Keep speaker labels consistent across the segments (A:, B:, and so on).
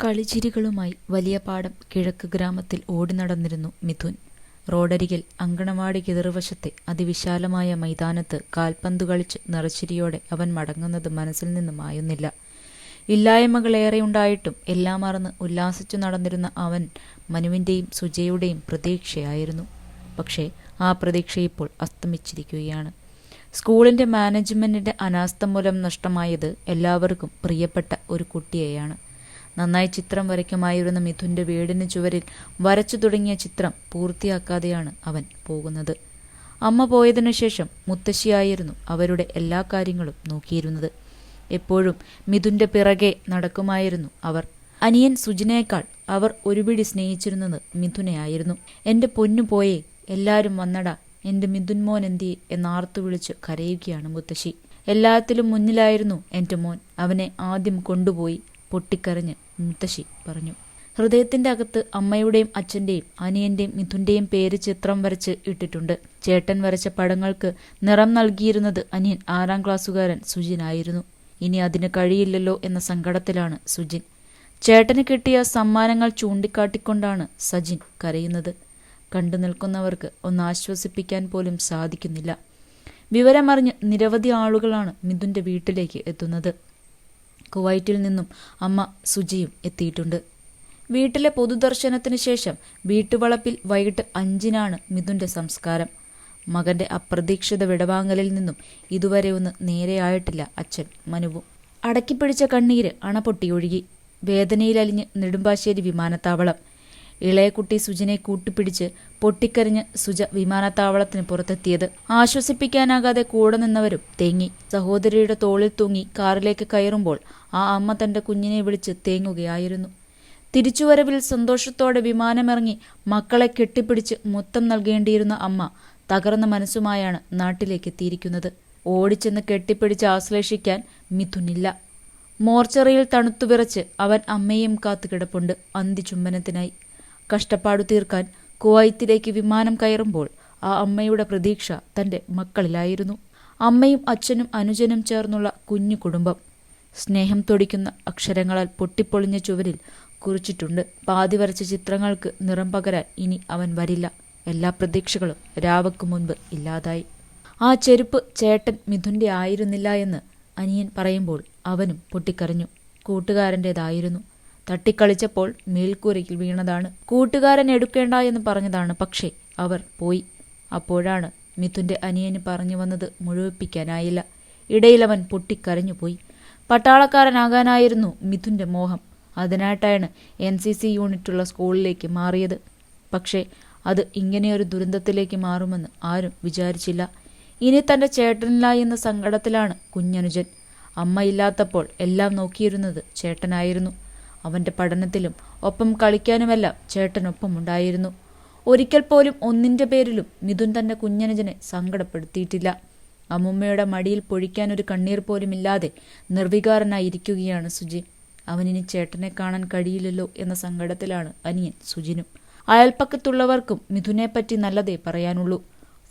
A: കളിച്ചിരികളുമായി വലിയ പാടം കിഴക്ക് ഗ്രാമത്തിൽ ഓടി നടന്നിരുന്നു മിഥുൻ. റോഡരികിൽ അങ്കണവാടിക്ക് എതിർവശത്തെ അതിവിശാലമായ മൈതാനത്ത് കാൽപന്തു കളിച്ച് നിറച്ചിരിയോടെ അവൻ മടങ്ങുന്നത് മനസ്സിൽ നിന്ന് മായുന്നില്ല. ഇല്ലായ്മകളേറെയുണ്ടായിട്ടും എല്ലാം മറന്ന് ഉല്ലാസിച്ചു നടന്നിരുന്ന അവൻ മനുവിൻ്റെയും സുജയുടെയും പ്രതീക്ഷയായിരുന്നു. പക്ഷേ ആ പ്രതീക്ഷ ഇപ്പോൾ അസ്തമിച്ചിരിക്കുകയാണ്. സ്കൂളിൻ്റെ മാനേജ്മെൻറ്റിൻ്റെ അനാസ്ഥ മൂലം നഷ്ടമായത് എല്ലാവർക്കും പ്രിയപ്പെട്ട ഒരു കുട്ടിയെയാണ്. നന്നായി ചിത്രം വരയ്ക്കുമായിരുന്ന മിഥുൻ്റെ വീടിന് ചുവരിൽ വരച്ചു തുടങ്ങിയ ചിത്രം പൂർത്തിയാക്കാതെയാണ് അവൻ പോകുന്നത്. അമ്മ പോയതിനു ശേഷം മുത്തശ്ശിയായിരുന്നു അവരുടെ എല്ലാ കാര്യങ്ങളും നോക്കിയിരുന്നത്. എപ്പോഴും മിഥുൻ്റെ പിറകെ നടക്കുമായിരുന്നു അവർ. അനിയൻ സുജിനേക്കാൾ അവർ ഒരുപിടി സ്നേഹിച്ചിരുന്നത് മിഥുനെയായിരുന്നു. എൻ്റെ പൊന്നു പോയേ, എല്ലാവരും വന്നടാ, എൻ്റെ മിഥുൻ മോൻ എന്തിയെ എന്നാർത്തു വിളിച്ച് കരയുകയാണ് മുത്തശ്ശി. എല്ലാത്തിലും മുന്നിലായിരുന്നു എൻ്റെ മോൻ, അവനെ ആദ്യം കൊണ്ടുപോയി, പൊട്ടിക്കരഞ്ഞ് മുത്തശ്ശി പറഞ്ഞു. ഹൃദയത്തിൻ്റെ അകത്ത് അമ്മയുടെയും അച്ഛൻ്റെയും അനിയൻ്റെയും മിഥുൻ്റെയും പേര് ചിത്രം വരച്ച് ഇട്ടിട്ടുണ്ട്. ചേട്ടൻ വരച്ച പടങ്ങൾക്ക് നിറം നൽകിയിരുന്നത് അനിയൻ 6ാം ക്ലാസ്സുകാരൻ സുജിനായിരുന്നു. ഇനി അതിന് കഴിയില്ലല്ലോ എന്ന സങ്കടത്തിലാണ് സുജിൻ. ചേട്ടന് കിട്ടിയ സമ്മാനങ്ങൾ ചൂണ്ടിക്കാട്ടിക്കൊണ്ടാണ് സജിൻ കരയുന്നത്. കണ്ടു നിൽക്കുന്നവർക്ക് ഒന്ന് ആശ്വസിപ്പിക്കാൻ പോലും സാധിക്കുന്നില്ല. വിവരമറിഞ്ഞ് നിരവധി ആളുകളാണ് മിഥുൻ്റെ വീട്ടിലേക്ക് എത്തുന്നത്. കുവൈറ്റിൽ നിന്നും അമ്മ സുജയും എത്തിയിട്ടുണ്ട്. വീട്ടിലെ പൊതുദർശനത്തിന് ശേഷം വീട്ടുവളപ്പിൽ വൈകിട്ട് 5-നാണ് മിഥുൻ്റെ സംസ്കാരം. മകന്റെ അപ്രതീക്ഷിത വിടവാങ്ങലിൽ നിന്നും ഇതുവരെ ഒന്ന് നേരെയായിട്ടില്ല അച്ഛൻ മനുവും. അടക്കിപ്പിടിച്ച കണ്ണീര് അണപൊട്ടിയൊഴുകി. വേദനയിലലിഞ്ഞ് നെടുമ്പാശ്ശേരി വിമാനത്താവളം. ഇളയക്കുട്ടി സുജിനെ കൂട്ടിപ്പിടിച്ച് പൊട്ടിക്കരഞ്ഞ് സുജ വിമാനത്താവളത്തിന് പുറത്തെത്തിയത്. ആശ്വസിപ്പിക്കാനാകാതെ കൂടെ നിന്നവരും തേങ്ങി. സഹോദരിയുടെ തോളിൽ തൂങ്ങി കാറിലേക്ക് കയറുമ്പോൾ ആ അമ്മ തന്റെ കുഞ്ഞിനെ വിളിച്ച് തേങ്ങുകയായിരുന്നു. തിരിച്ചുവരവിൽ സന്തോഷത്തോടെ വിമാനമിറങ്ങി മക്കളെ കെട്ടിപ്പിടിച്ച് മുത്തം നൽകേണ്ടിയിരുന്ന അമ്മ തകർന്ന മനസ്സുമായാണ് നാട്ടിലേക്ക് എത്തിയിരിക്കുന്നത്. ഓടിച്ചെന്ന് കെട്ടിപ്പിടിച്ച് ആശ്ലേഷിക്കാൻ മിഥുനില്ല. മോർച്ചറിയിൽ തണുത്തുവിറച്ച് അവൻ അമ്മയെയും കാത്തു കിടപ്പുണ്ട് അന്തിചുംബനത്തിനായി. കഷ്ടപ്പാടു തീർക്കാൻ കുവൈത്തിലേക്ക് വിമാനം കയറുമ്പോൾ ആ അമ്മയുടെ പ്രതീക്ഷ തൻ്റെ മക്കളിലായിരുന്നു. അമ്മയും അച്ഛനും അനുജനും ചേർന്നുള്ള കുഞ്ഞു കുടുംബം. സ്നേഹം തൊടിക്കുന്ന അക്ഷരങ്ങളാൽ പൊട്ടിപ്പൊളിഞ്ഞ ചുവരിൽ കുറിച്ചിട്ടുണ്ട്. പാതി വരച്ച ചിത്രങ്ങൾക്ക് നിറം പകരാൻ ഇനി അവൻ വരില്ല. എല്ലാ പ്രതീക്ഷകളും രാവക്ക് മുൻപ് ഇല്ലാതായി. ആ ചെരുപ്പ് ചേട്ടൻ മിഥുൻ്റെ ആയിരുന്നില്ല എന്ന് അനിയൻ പറയുമ്പോൾ അവനും പൊട്ടിക്കരഞ്ഞു. കൂട്ടുകാരൻ്റേതായിരുന്നു. തട്ടിക്കളിച്ചപ്പോൾ മേൽക്കൂരയിൽ വീണതാണ്. കൂട്ടുകാരൻ എടുക്കേണ്ട എന്ന് പറഞ്ഞതാണ്. പക്ഷേ അവർ പോയി. അപ്പോഴാണ് മിഥുൻ്റെ അനിയന് പറഞ്ഞു വന്നത് മുഴുവിപ്പിക്കാനായില്ല. ഇടയിലവൻ പൊട്ടിക്കരഞ്ഞുപോയി. പട്ടാളക്കാരനാകാനായിരുന്നു മിഥുൻ്റെ മോഹം. അതിനായിട്ടാണ് NCC യൂണിറ്റുള്ള സ്കൂളിലേക്ക് മാറിയത്. പക്ഷേ അത് ഇങ്ങനെയൊരു ദുരന്തത്തിലേക്ക് മാറുമെന്ന് ആരും വിചാരിച്ചില്ല. ഇനി തൻ്റെ ചേട്ടനില്ല എന്ന സങ്കടത്തിലാണ് കുഞ്ഞനുജൻ. അമ്മയില്ലാത്തപ്പോൾ എല്ലാം നോക്കിയിരുന്നത് ചേട്ടനായിരുന്നു. അവൻ്റെ പഠനത്തിലും ഒപ്പം കളിക്കാനുമെല്ലാം ചേട്ടനൊപ്പമുണ്ടായിരുന്നു. ഒരിക്കൽ പോലും ഒന്നിൻ്റെ പേരിലും മിഥുൻ തൻ്റെ കുഞ്ഞനുജനെ സങ്കടപ്പെടുത്തിയിട്ടില്ല. അമ്മുമ്മയുടെ മടിയിൽ പൊഴിക്കാനൊരു കണ്ണീർ പോലുമില്ലാതെ നിർവികാരനായിരിക്കുകയാണ് സുജിൻ. അവനിനി ചേട്ടനെ കാണാൻ കഴിയില്ലല്ലോ എന്ന സങ്കടത്തിലാണ് അനിയൻ സുജിനും. അയൽപ്പക്കത്തുള്ളവർക്കും മിഥുനെപ്പറ്റി നല്ലതേ പറയാനുള്ളൂ.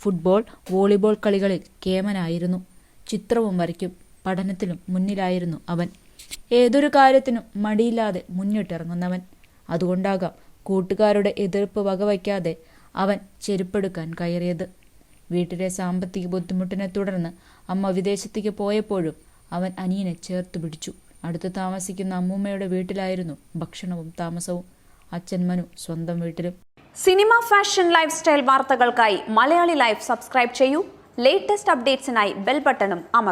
A: ഫുട്ബോൾ, വോളിബോൾ കളികളിൽ കേമനായിരുന്നു. ചിത്രവും വരയ്ക്കും. പഠനത്തിലും മുന്നിലായിരുന്നു അവൻ. ഏതൊരു കാര്യത്തിനും മടിയില്ലാതെ മുന്നിട്ടിറങ്ങുന്നവൻ. അതുകൊണ്ടാകാം കൂട്ടുകാരുടെ എതിർപ്പ് വകവയ്ക്കാതെ അവൻ ചെരുപ്പെടുക്കാൻ കയറിയത്. വീട്ടിലെ സാമ്പത്തിക ബുദ്ധിമുട്ടിനെ തുടർന്ന് അമ്മ വിദേശത്തേക്ക് പോയപ്പോഴും അവൻ അനിയനെ ചേർത്തു പിടിച്ചു. അടുത്ത് താമസിക്കുന്ന അമ്മൂമ്മയുടെ വീട്ടിലായിരുന്നു ഭക്ഷണവും താമസവും. അച്ഛൻ മനു സ്വന്തം വീട്ടിലും.
B: സിനിമ, ഫാഷൻ, ലൈഫ് സ്റ്റൈൽ വാർത്തകൾക്കായി മലയാളി ലൈഫ് സബ്സ്ക്രൈബ് ചെയ്യൂ. ലേറ്റസ്റ്റ് അപ്ഡേറ്റ്സിനായി ബെൽ ബട്ടണും അമർത്തുക.